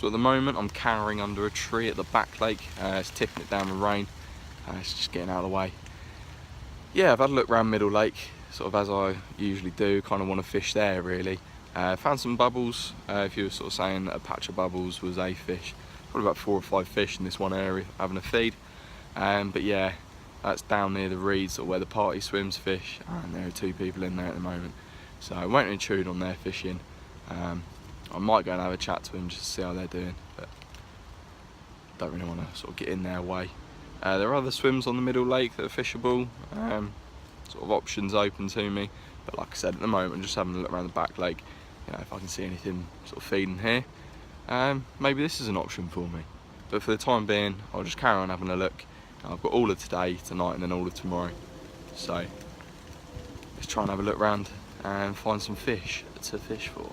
So at the moment I'm cowering under a tree at the back lake. It's tipping it down with rain. It's just getting out of the way. Yeah, I've had a look around Middle Lake, sort of as I usually do, kind of want to fish there really. Found some bubbles. If you were sort of saying that a patch of bubbles was a fish, probably about 4 or 5 fish in this one area having a feed. But yeah, that's down near the reeds or where the party swims fish, and there are 2 people in there at the moment. So I won't intrude on their fishing. I might go and have a chat to them just to see how they're doing, but don't really want to sort of get in their way. There are other swims on the Middle Lake that are fishable, sort of options open to me, but like I said, at the moment I'm just having a look around the back lake. You know, if I can see anything sort of feeding here, maybe this is an option for me. But for the time being, I'll just carry on having a look. I've got all of today, tonight, and then all of tomorrow. So let's try and have a look around and find some fish to fish for.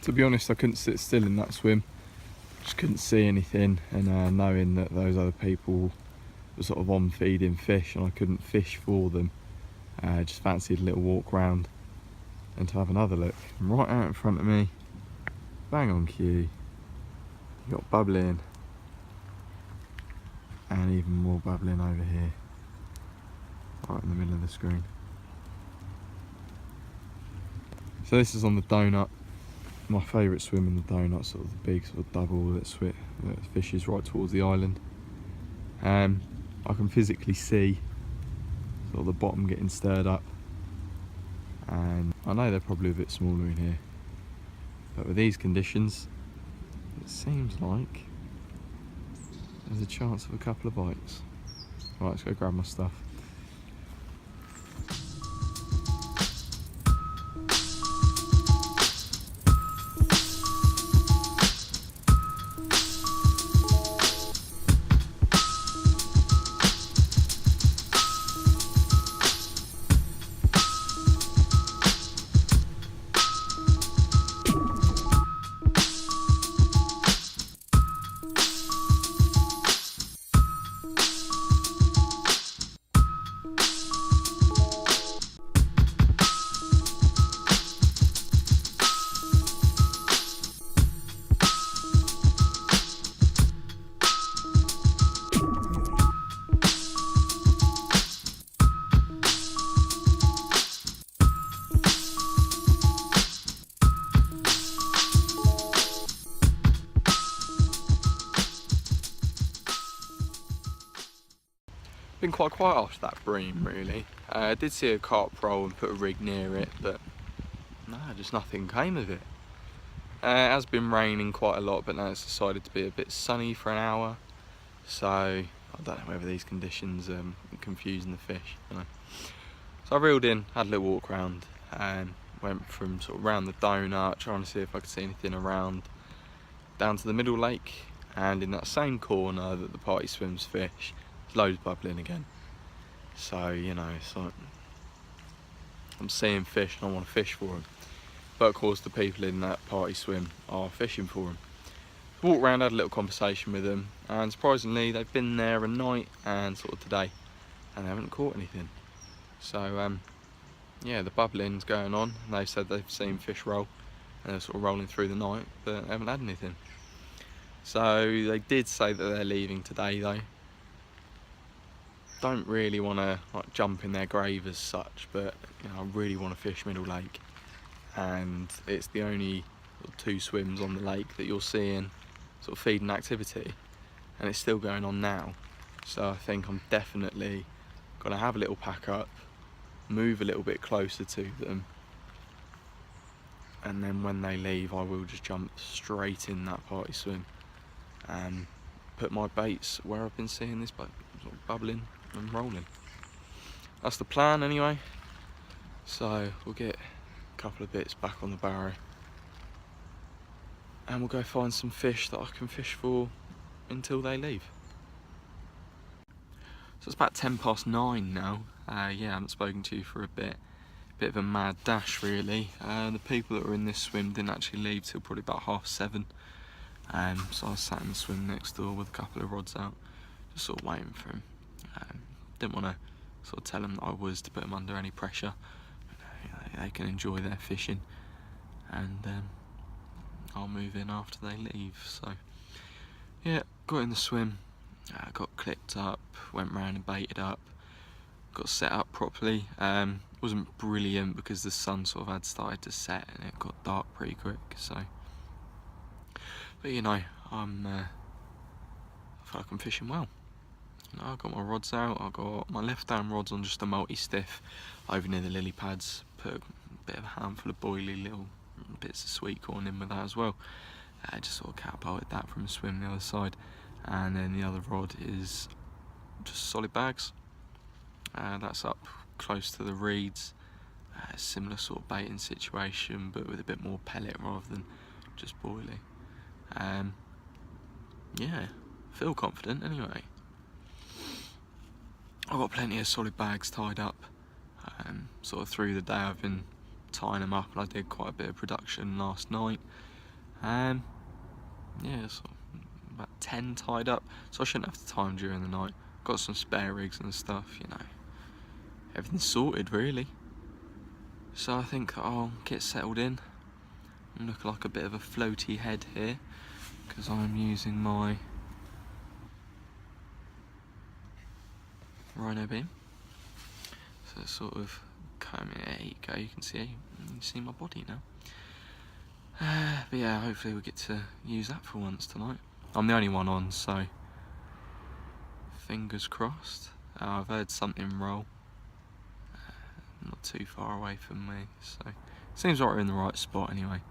To be honest, I couldn't sit still in that swim. Just couldn't see anything, and knowing that those other people were sort of on feeding fish and I couldn't fish for them, just fancied a little walk round and to have another look. And right out in front of me, bang on cue, you got bubbling, and even more bubbling over here, right in the middle of the screen. So this is on the donut. My favourite swim in the donut, sort of the big sort of double that fishes right towards the island. I can physically see sort of the bottom getting stirred up, and I know they're probably a bit smaller in here, but with these conditions it seems like there's a chance of a couple of bites. Right, let's go grab my stuff. Been quite quiet after that bream really. I did see a carp roll and put a rig near it, but no, just nothing came of it. It has been raining quite a lot, but now it's decided to be a bit sunny for an hour, so I don't know whether these conditions are confusing the fish, you know. So I reeled in, had a little walk around, and went from sort of around the donut, trying to see if I could see anything around, down to the Middle Lake, and in that same corner that the party swims fish, there's loads bubbling again. So, you know, it's like I'm seeing fish and I want to fish for them. But of course the people in that party swim are fishing for them. Walked around, had a little conversation with them, and surprisingly they've been there a night and sort of today, and they haven't caught anything. So yeah, the bubbling's going on, and they've said they've seen fish roll, and they're sort of rolling through the night, but they haven't had anything. So they did say that they're leaving today though. Don't really want to like jump in their grave as such, but you know, I really want to fish Middle Lake, and it's the only sort of 2 swims on the lake that you're seeing sort of feeding activity, and it's still going on now. So I think I'm definitely gonna have a little pack up, move a little bit closer to them, and then when they leave I will just jump straight in that party swim and put my baits where I've been seeing this sort of bubbling and rolling. That's the plan anyway, so we'll get a couple of bits back on the barrow, and we'll go find some fish that I can fish for until they leave. So it's about 9:10 now. Yeah, I haven't spoken to you for a bit of a mad dash really. The people that were in this swim didn't actually leave till probably about 7:30. So I was sat in the swim next door with a couple of rods out, just sort of waiting for them. Didn't want to sort of tell them that I was, to put them under any pressure. They can enjoy their fishing, and I'll move in after they leave. So yeah, got in the swim, got clipped up, went round and baited up, got set up properly. Wasn't brilliant because the sun sort of had started to set and it got dark pretty quick. So, but you know, I feel like I'm fishing well. You know, I've got my rods out. I've got my left hand rods on just a multi-stiff over near the lily pads. Put a bit of a handful of boilie, little bits of sweet corn in with that as well. Just sort of catapulted that from the swim the other side. And then the other rod is just solid bags. That's up close to the reeds. Similar sort of baiting situation, but with a bit more pellet rather than just boilie. Yeah, feel confident anyway. I've got plenty of solid bags tied up. Sort of through the day I've been tying them up, and I did quite a bit of production last night. Yeah, so about 10 tied up, so I shouldn't have to tie them during the night. Got some spare rigs and stuff, you know. Everything's sorted really. So I think I'll get settled in and look like a bit of a floaty head here, because I'm using my Rhino beam. So it's sort of coming, there you go, you can see my body now. But yeah, hopefully we'll get to use that for once tonight. I'm the only one on, so fingers crossed. I've heard something roll, not too far away from me, so seems like we're in the right spot anyway.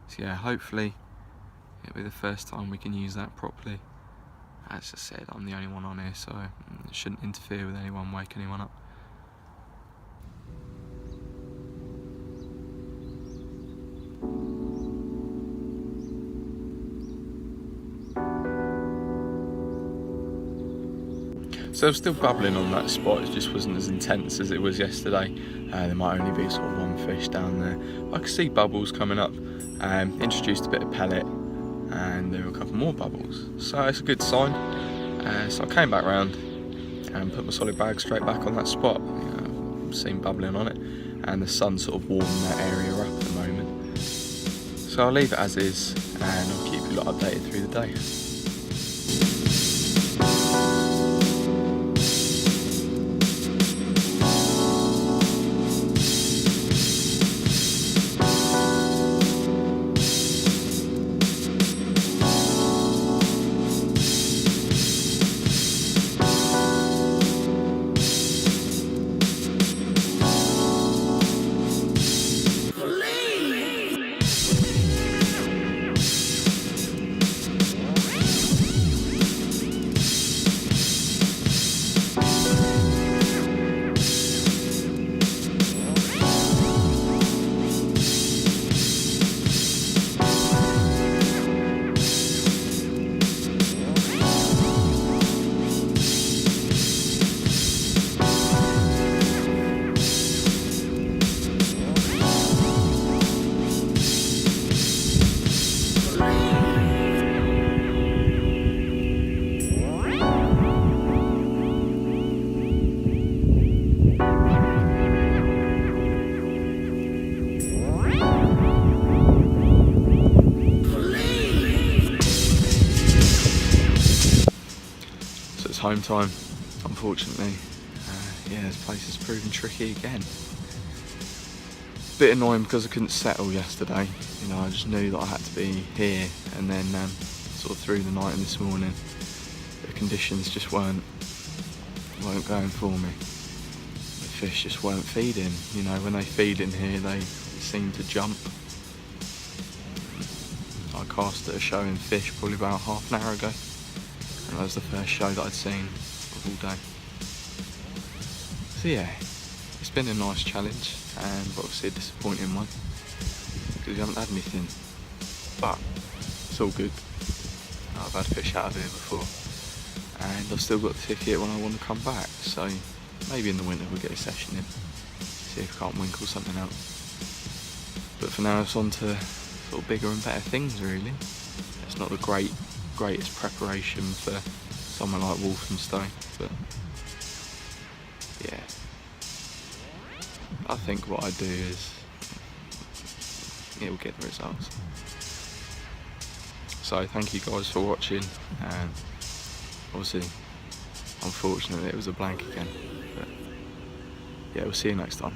So yeah, hopefully it'll be the first time we can use that properly. As I said, I'm the only one on here, so it shouldn't interfere with anyone, wake anyone up. So still bubbling on that spot, it just wasn't as intense as it was yesterday. There might only be sort of one fish down there. I could see bubbles coming up. Introduced a bit of pellet and there were a couple more bubbles. So it's a good sign. So I came back round and put my solid bag straight back on that spot. Seen bubbling on it, and the sun sort of warming that area up at the moment. So I'll leave it as is and I'll keep you lot updated through the day. Home time, unfortunately. Yeah, this place is proving tricky again. Bit annoying because I couldn't settle yesterday. You know, I just knew that I had to be here, and then sort of through the night and this morning, the conditions just weren't going for me. The fish just weren't feeding. You know, when they feed in here, they seem to jump. I cast at a show in fish probably about half an hour ago. And that was the first show that I'd seen of all day. So yeah, it's been a nice challenge, and obviously a disappointing one. because we haven't had anything. But it's all good. I've had fish out of here before, and I've still got the ticket when I want to come back, so maybe in the winter we'll get a session in, see if we can't winkle something out. But for now it's on to sort of bigger and better things really. It's not the greatest preparation for somewhere like Walthamstow, but yeah, I think what I do is it will get the results. So thank you guys for watching, and obviously unfortunately it was a blank again, but yeah, we'll see you next time.